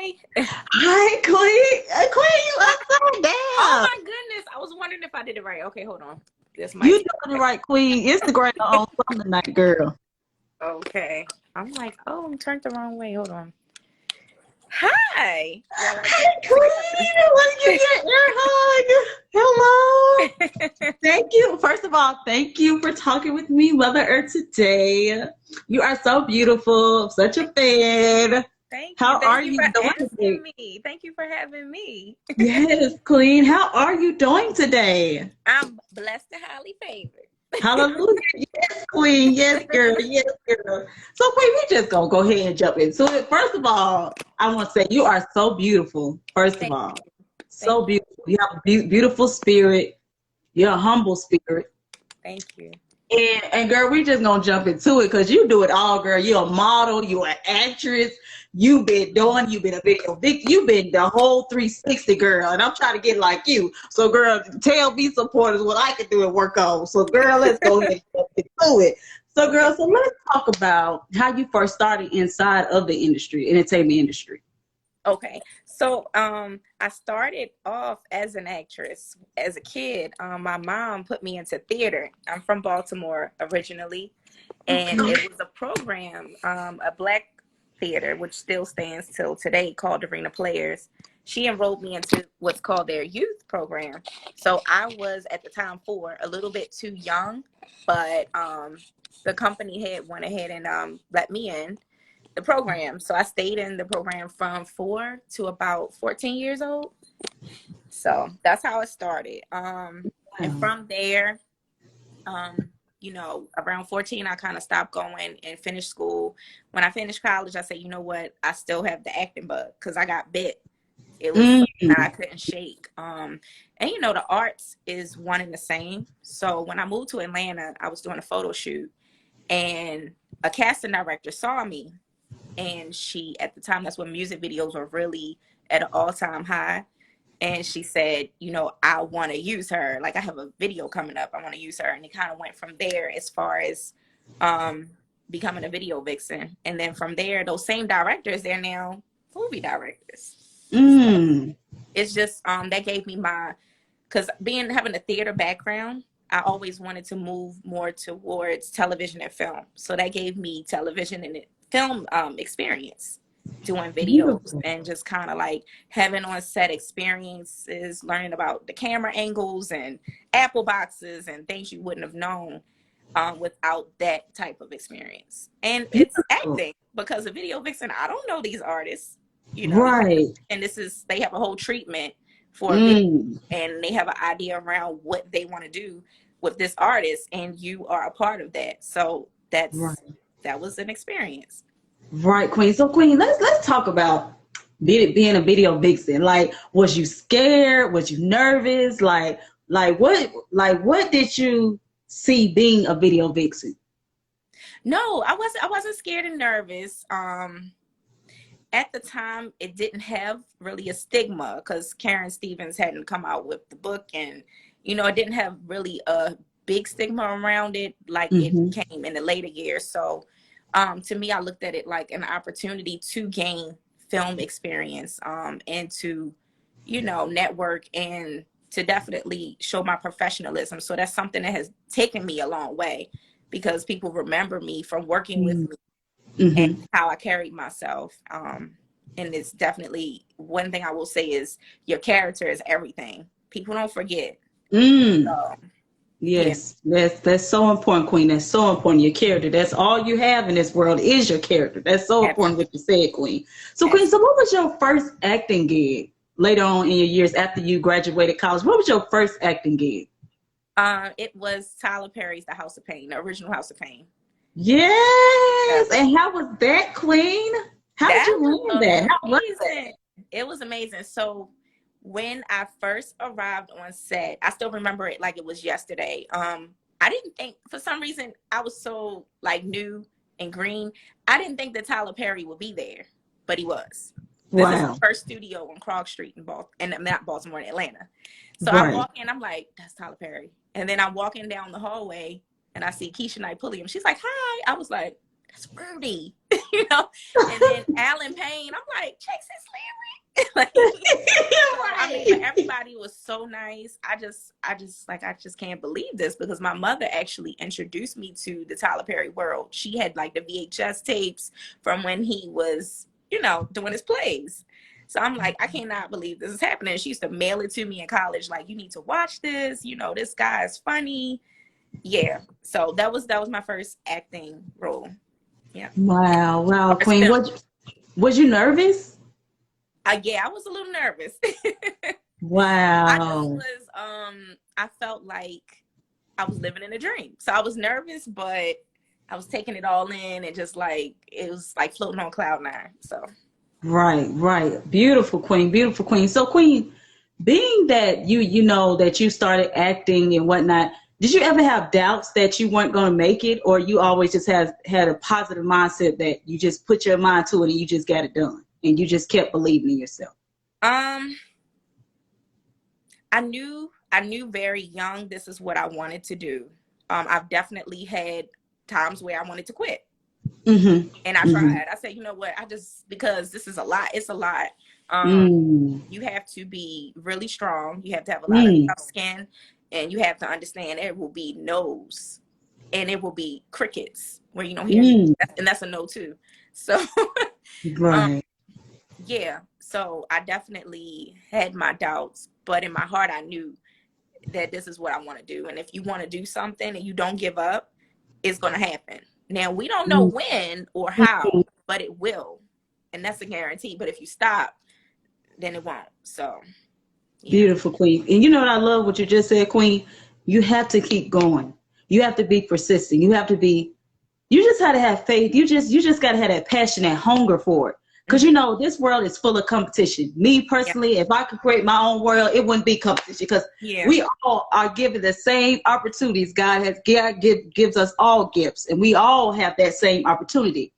Hi. Hi, Queen. Queen, you upside Oh down. my goodness. I was wondering if I did it right. Okay, hold on. This You might doing it right, Queen. Instagram on something tonight, girl. okay. I'm like, oh, I'm turned the wrong way. Hold on. Hi. Y'all gotta Hi, put Queen. I want to give you an air hug. Hello. it together. Thank you. First of all, thank you for talking with me, Mother Earth, today. You are so beautiful. I'm such a fan. Thank you. How Thank are you you for doing asking today? me. Thank you for having me. Yes, Queen. How are you doing today? I'm blessed and highly favored. Hallelujah. Yes, Queen. Yes, girl. Yes, girl. So, Queen, we just gonna go ahead and jump into it. First of all, I want to say you are so beautiful. First of Thank all, you. Thank so beautiful. You have a beautiful spirit. You're a humble spirit. thank you. And girl, we just gonna jump into it because you do it all, girl. You're a model, you're an actress, you've been a video victim, you've been the whole 360, girl. And I'm trying to get like you. So, girl, tell me supporters what I can do and work on. So, girl, let's go ahead and jump into it. So, Okay. girl, so let's talk about how you first started inside of the industry, entertainment industry. Okay. So I started off as an actress as a kid. My mom put me into theater. I'm from Baltimore originally, and Okay. it was a program, a black theater, which still stands till today, called Arena Players. She enrolled me into what's called their youth program. So I was at the time a little bit too young, but the company had went ahead and let me in the program. So I stayed in the program from 4 to about 14 years old. So that's how it started. And Wow. from there, around 14, I kind of stopped going and finished school. When I finished college, I said, you know what? I still have the acting bug because I got bit. It was Mm, something I couldn't shake. And the arts is one and the same. So when I moved to Atlanta, I was doing a photo shoot and a casting director saw me, and she, at the time, that's when music videos were really at an all-time high, and she said, I want to use her, like I have a video coming up, I want to use her. And it kind of went from there as far as becoming a video vixen, and then from there, those same directors, they're now movie directors. So mm. it's just that gave me because having a theater background, I always wanted to move more towards television and film. So that gave me television and film experience, doing videos Beautiful. and just kind of like having on set experiences, learning about the camera angles and Apple boxes and things you wouldn't have known without that type of experience. And it's Beautiful. acting because of Video Vixen. I don't know these artists, Right. and they have a whole treatment for a video, Mm. and they have an idea around what they want to do with this artist, and you are a part of that. So Right. that was an experience. Right, Queen. So, Queen, let's talk about being a video vixen. Like, was you scared? Was you nervous? What did you see being a video vixen? No, I wasn't scared and nervous. At the time, it didn't have really a stigma because Karen Stevens hadn't come out with the book, and it didn't have really a big stigma around it like it Mm-hmm. came in the later years. So to me, I looked at it like an opportunity to gain film experience, and to network, and to definitely show my professionalism. So that's something that has taken me a long way, because people remember me from working with me and Mm-hmm. how I carried myself. And it's definitely one thing I will say is your character is everything. People don't forget. Mm. So, yeah, Yes, that's so important, Queen. That's so important. Your character. That's all you have in this world is your character. That's so important absolutely, what you said, Queen. So, Queen, so absolutely. what was your first acting gig later on in your years after you graduated college? What was your first acting gig? It was Tyler Perry's The House of Pain, the original House of Pain. Yes. Yep. And how was that, Queen? How did That you land that? was How was amazing. It was amazing. So when I first arrived on set, I still remember it like it was yesterday. I didn't think, for some reason, I was so like new and green. I didn't think that Tyler Perry would be there, but he was. This is the Wow. first studio on Krog Street and not Baltimore, in Atlanta. So I Right. walk in, I'm like, that's Tyler Perry. And then I'm walking down the hallway and I see Keisha Knight Pulliam. She's like, hi. I was like, that's Rudy. you know. And then Alan Payne, I'm like, checks his Larry. Like, I mean, but everybody was so nice. I just can't believe this, because my mother actually introduced me to the Tyler Perry world. She had like the VHS tapes from when he was, you know, doing his plays. So I'm like, I cannot believe this is happening. She used to mail it to me in college, like, you need to watch this. You know, this guy is funny. Yeah. So that was my first acting role. Yeah. Wow, Queen. Was you nervous? Yeah, I was a little nervous. Wow. I just was, I felt like I was living in a dream. So I was nervous, but I was taking it all in, and just like, it was like floating on cloud nine. So. Right. Beautiful Queen. So Queen, being that you know that you started acting and whatnot, did you ever have doubts that you weren't going to make it, or you always just had a positive mindset that you just put your mind to it and you just got it done and you just kept believing in yourself? I knew very young this is what I wanted to do. I've definitely had times where I wanted to quit. Mm-hmm. And I tried. I said, you know what? Because this is a lot. It's a lot. You have to be really strong. You have to have a lot of tough skin, and you have to understand it will be no's and it will be crickets where you don't hear, and that's a no too. So, right. Yeah. So I definitely had my doubts, but in my heart, I knew that this is what I want to do. And if you want to do something and you don't give up, it's going to happen. Now, we don't know when or how, but it will. And that's a guarantee. But if you stop, then it won't. So, yeah. Beautiful, Queen. And you know what I love what you just said, Queen? You have to keep going. You have to be persistent. You just have to have faith. You just got to have that passion, that hunger for it. Because, you know, this world is full of competition. Me personally, if I could create my own world, it wouldn't be competition, because we all are given the same opportunities. God gives us all gifts, and we all have that same opportunity.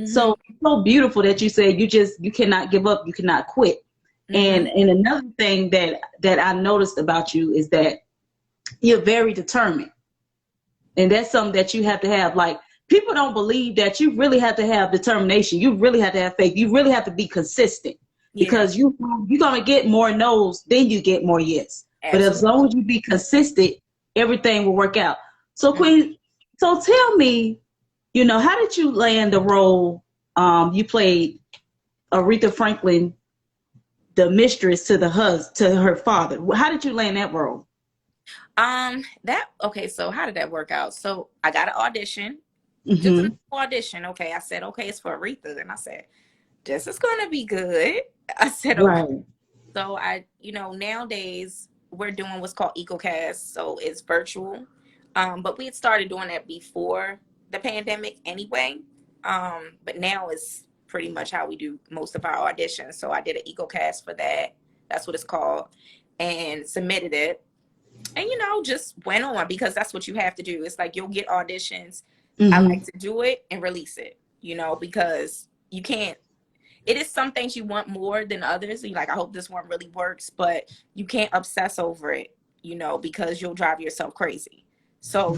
So it's so beautiful that you said you cannot give up, you cannot quit. And another thing that I noticed about you is that you're very determined. And that's something that you have to have. Like, people don't believe that you really have to have determination. You really have to have faith. You really have to be consistent, because you're going to get more no's than you get more yes. Absolutely. But as long as you be consistent, everything will work out. So Queen, so tell me, you know, how did you land the role? You played Aretha Franklin, the mistress to her father. How did you land that role? So how did that work out? So I got an audition. Just an audition. Okay. I said, okay, it's for Aretha. And I said, this is going to be good. I said, okay. Right. So nowadays we're doing what's called EcoCast. So it's virtual. But we had started doing that before the pandemic anyway. But now it's pretty much how we do most of our auditions. So I did an EcoCast for that. That's what it's called. And submitted it. And, just went on, because that's what you have to do. It's like, you'll get auditions. I like to do it and release it, because you can't, it is some things you want more than others. You're like, I hope this one really works, but you can't obsess over it, because you'll drive yourself crazy. So,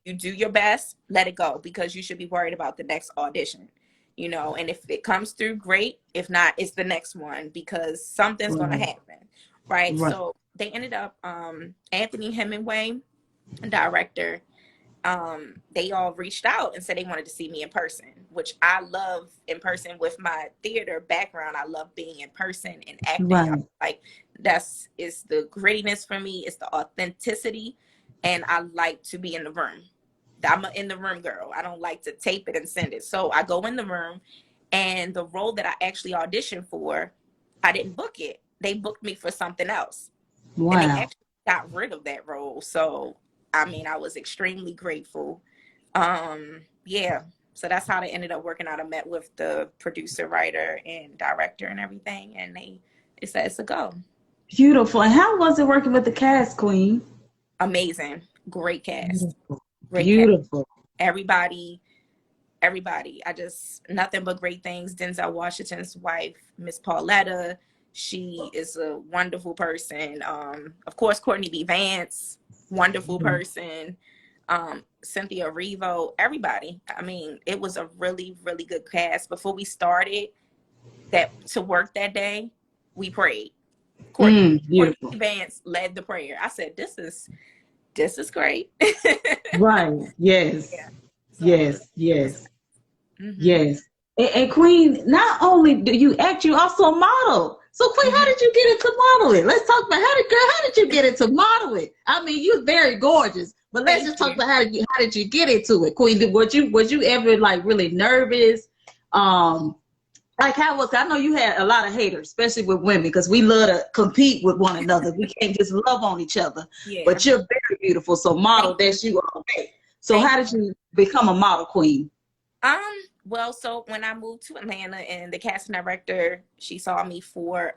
you do your best, let it go, because you should be worried about the next audition, and if it comes through, great. If not, it's the next one, because something's going to happen. Right. So they ended up, Anthony Hemingway, director, they all reached out and said they wanted to see me in person, which I love in person. With my theater background, I love being in person and acting. Right. Like, it's the grittiness for me. It's the authenticity. And I like to be in the room. I'm an in the room girl. I don't like to tape it and send it. So I go in the room, and the role that I actually auditioned for, I didn't book it. They booked me for something else. Wow. And they actually got rid of that role. So I was extremely grateful. So that's how they ended up working out. I met with the producer, writer, and director and everything, and they said it's a go. Beautiful. And how was it working with the cast, Queen? Amazing. Great cast. Beautiful. Cast. Everybody. Nothing but great things. Denzel Washington's wife, Miss Pauletta, she is a wonderful person. Of course, Courtney B. Vance, wonderful person. Cynthia Erivo, everybody. I mean, it was a really, really good cast. Before we started to work that day, we prayed. Courtney Beautiful. Vance led the prayer. I said, this is great. Right. Yes. Yeah. So Yes. it was Yes. mm-hmm. Yes. And Queen, not only do you act, you also model. So Queen, how did you get into modeling? Let's talk about how did you get into modeling? I mean, you're very gorgeous, but let's just talk about how did you get into it, Queen? Was you ever like really nervous? Like how was, I know you had a lot of haters, especially with women, because we love to compete with one another. We can't just love on each other. Yeah. But you're very beautiful. So model, that's you all day. So how did you become a model, Queen? Well, so when I moved to Atlanta and the casting director, she saw me for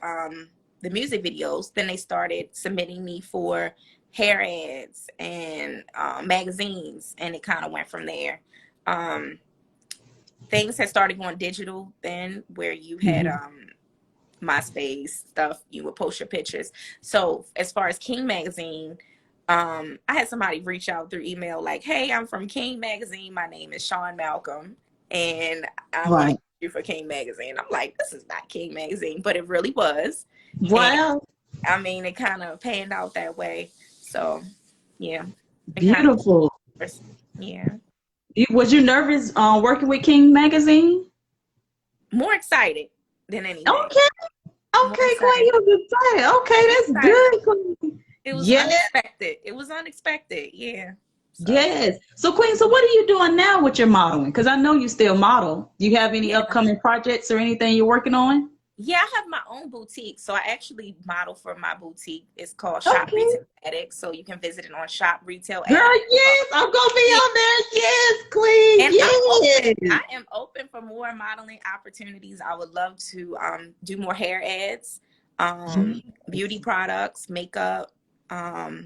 the music videos, then they started submitting me for hair ads and magazines, and it kind of went from there. Things had started going digital then, where you had MySpace stuff, you would post your pictures. So as far as King Magazine, I had somebody reach out through email like, hey, I'm from King Magazine. My name is Sean Malcolm, and I want you for King Magazine. I'm like, this is not King Magazine, but it really was. Wow. And, I mean, it kind of panned out that way. So, yeah. Beautiful. Yeah. Was you nervous working with King Magazine? More excited than anything. Okay, Queen, you was excited. Okay, that's good, Queen. It was unexpected. It was unexpected. Yeah. So. Yes. So, Queen, so what are you doing now with your modeling? Because I know you still model. Do you have any upcoming projects or anything you're working on? Yeah, I have my own boutique. So I actually model for my boutique. It's called Shop Retail Addict. So you can visit it on Shop Retail Addict. Girl, yes, I'm going to be on there. Yes, Queen. And yes. I am open for more modeling opportunities. I would love to do more hair ads, beauty products, makeup, all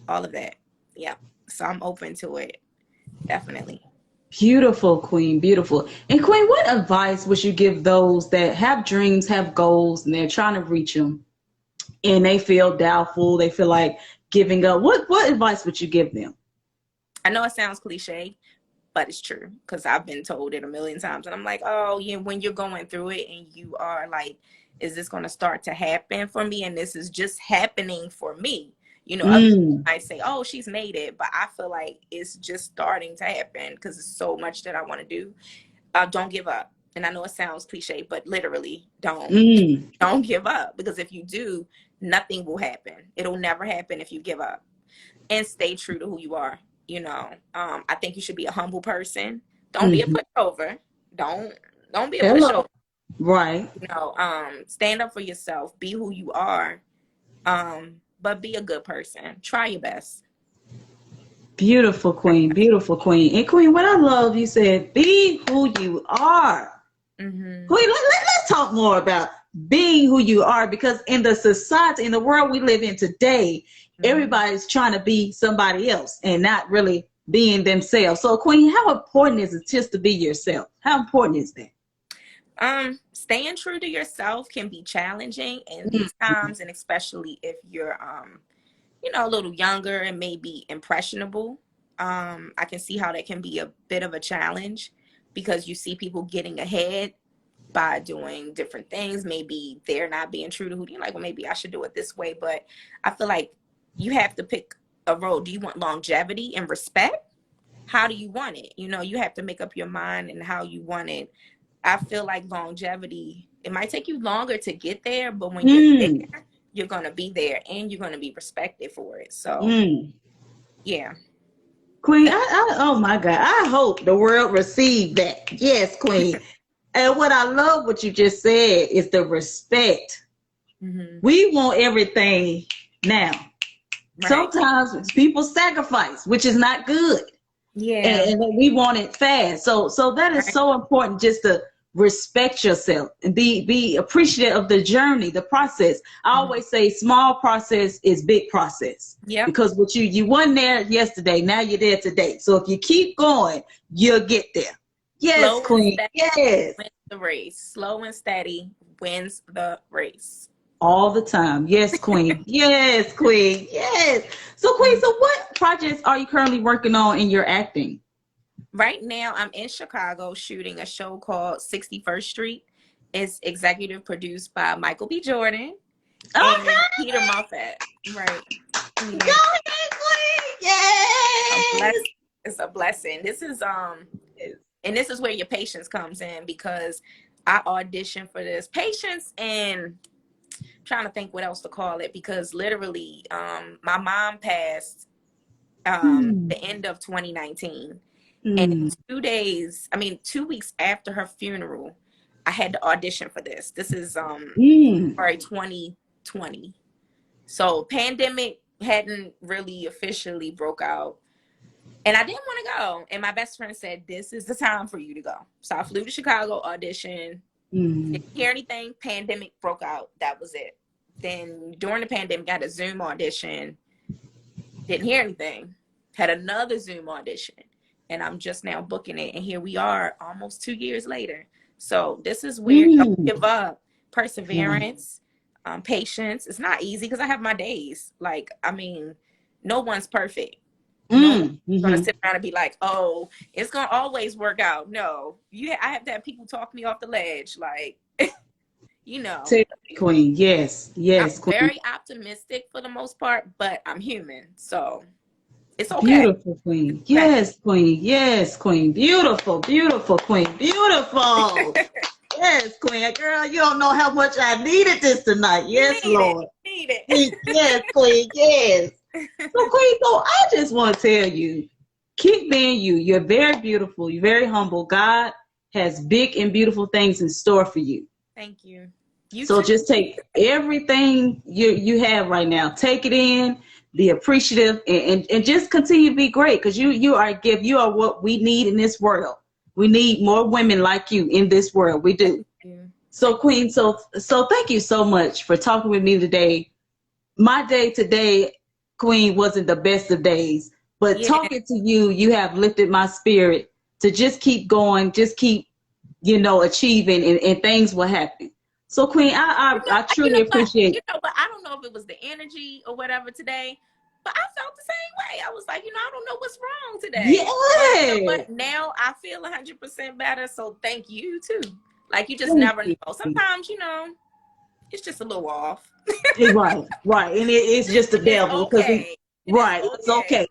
of that. Yeah. So I'm open to it. Definitely. Beautiful, Queen, beautiful. And Queen, what advice would you give those that have dreams, have goals, and they're trying to reach them, and they feel doubtful, they feel like giving up? What advice would you give them? I know it sounds cliche, but it's true, because I've been told it a million times, and I'm like, oh, yeah, when you're going through it and you are like, is this going to start to happen for me? And this is just happening for me. You know, other people might say, oh, she's made it, but I feel like it's just starting to happen because it's so much that I want to do. Don't give up. And I know it sounds cliche, but literally don't give up, because if you do, nothing will happen. It'll never happen if you give up. And stay true to who you are. You know, I think you should be a humble person. Don't be a pushover. Don't be a pushover. Right. You know, stand up for yourself. Be who you are. But be a good person. Try your best. Beautiful, Queen. Beautiful, Queen. And Queen, what I love, you said, be who you are. Queen, let's talk more about being who you are, because in the society, in the world we live in today, everybody's trying to be somebody else and not really being themselves. So, Queen, how important is it just to be yourself? How important is that? Staying true to yourself can be challenging in these times, and especially if you're, you know, a little younger and maybe impressionable. I can see how that can be a bit of a challenge, because you see people getting ahead by doing different things. Maybe they're not being true to who you're like, well, maybe I should do it this way. But I feel like you have to pick a role. Do you want longevity and respect? How do you want it? You know, you have to make up your mind and how you want it. I feel like longevity, it might take you longer to get there, but when you're there, you're going to be there and you're going to be respected for it. So, yeah. Queen, oh my God, I hope the world received that. Yes, Queen. And what I love what you just said is the respect. We want everything now. Right. Sometimes people sacrifice, which is not good. Yeah. And we want it fast. So that is so important, just to respect yourself and be appreciative of the journey, the process. I always say small process is big process. Yeah. Because what you weren't there yesterday, now you're there today. So if you keep going, you'll get there. Yes, slow Queen. Yes. Wins the race. Slow and steady wins the race. all the time. Yes, Queen. Yes, Queen. Yes. So, Queen, so what projects are you currently working on in your acting? Right now, I'm in Chicago shooting a show called 61st Street. It's executive produced by Michael B. Jordan and Okay. Peter Moffat. Right. Go Yeah. ahead, Queen. A Yes. blessing. It's a blessing. This is and this is where your patience comes in, because I auditioned for this. Patience and trying to think what else to call it, because literally my mom passed Mm. the end of 2019. Mm. And 2 weeks after her funeral, I had to audition for this. This is Mm. February 2020. So pandemic hadn't really officially broke out. And I didn't want to go. And my best friend said, this is the time for you to go. So I flew to Chicago, audition, Mm. didn't hear anything. Pandemic broke out. That was it. Then during the pandemic, got a Zoom audition. Didn't hear anything. Had another Zoom audition. And I'm just now booking it. And here we are almost 2 years later. So this is where don't Mm. give up. Wow. Perseverance, patience. It's not easy because I have my days. No one's perfect. No one's Mm. gonna Mm-hmm. sit around and be like, oh, it's gonna always work out. No. I have to have people talk me off the ledge. You know. Tell me, Queen. Yes. I'm Yes, Queen. very optimistic for the most part, but I'm human. So it's okay. Beautiful Queen. Yes, Queen. Yes, Queen. Beautiful, beautiful Queen. Beautiful. Yes, Queen. Girl, you don't know how much I needed this tonight. Yes, Need it. Lord. Need it. Yes, Queen. Yes. So, Queen, so I just want to tell you, keep being you. You're very beautiful. You're very humble. God has big and beautiful things in store for you. Thank you. You So too. just take everything you have right now. Take it in, be appreciative, and just continue to be great, because you are a gift. You are what we need in this world. We need more women like you in this world. We do. So, Queen, so thank you so much for talking with me today. My day today, Queen, wasn't the best of days, but Yeah. talking to you, you have lifted my spirit to just keep going, just keep, achieving, and things will happen. So, Queen, I truly appreciate it. I don't know if it was the energy or whatever today, but I felt the same way. I was like, I don't know what's wrong today. Yeah. But now I feel 100% better. So thank you too. You just Thank never you. know. Sometimes, it's just a little off. Right, right. And it's just the It's devil. okay. Right, it's okay.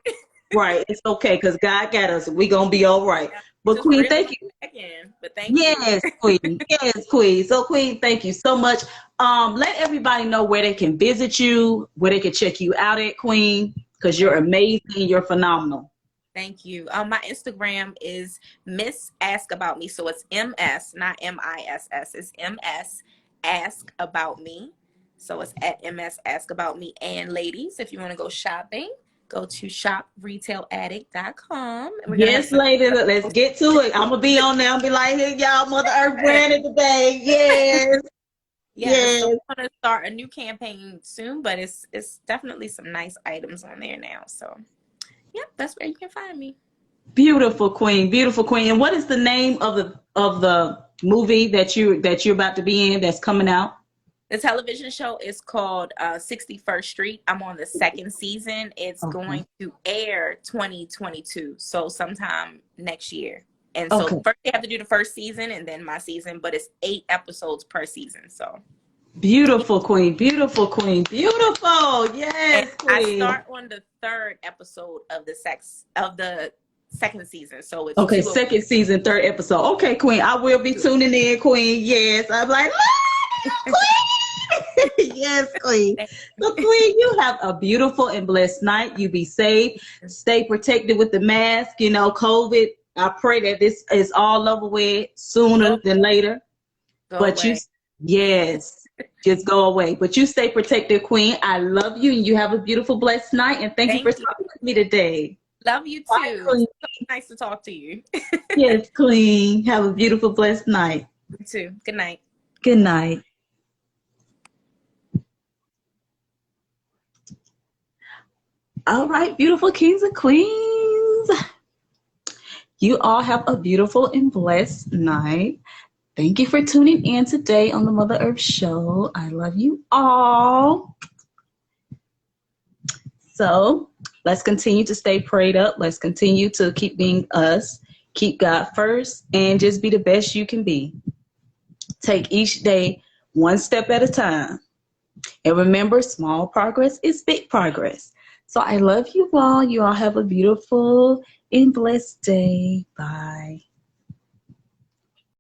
Right, it's okay, because God got us. We're going to be all right. But, just Queen, really thank you. back in. But thank you. Yes, Queen. Yes, Queen. So, Queen, thank you so much. Let everybody know where they can visit you, where they can check you out at, Queen, because you're amazing. You're phenomenal. Thank you. My Instagram is Miss Ask About Me. So it's MS, not MISS. It's MS Ask About Me. So it's at MS Ask About Me. And ladies, if you want to go shopping, go to shopreitailaddict.com. And we're gonna have Yes, lady, let's get to it. I'm going to be on there and be like, here, y'all, Mother Earth branded today. Yes. Yes. So we're gonna start a new campaign soon, but it's definitely some nice items on there now. So yep, that's where you can find me. Beautiful Queen, beautiful Queen. And what is the name of the movie that you're about to be in that's coming out? The television show is called 61st Street. I'm on the second season. It's going to air 2022, so sometime next year. And so first they have to do the first season and then my season, but it's 8 episodes per season. So beautiful Queen, beautiful Queen, beautiful. Yes, Queen. I start on the 3rd episode of the second season. So it's second season, 3rd episode. Okay, Queen, I will be tuning in, Queen. Yes, I'm like, Queen. Yes, Queen. So, Queen, you have a beautiful and blessed night. You be safe. Stay protected with the mask. COVID. I pray that this is all over with sooner than later. Yes, just go away. But you stay protected, Queen. I love you, and you have a beautiful, blessed night. And thank you for talking with me today. Love you too. Bye, Queen. So nice to talk to you. Yes, Queen. Have a beautiful, blessed night. You too. Good night. Good night. All right, beautiful kings and queens. You all have a beautiful and blessed night. Thank you for tuning in today on the Mother Earth Show. I love you all. So let's continue to stay prayed up. Let's continue to keep being us, keep God first, and just be the best you can be. Take each day one step at a time. And remember, small progress is big progress. So I love you all. You all have a beautiful and blessed day. Bye.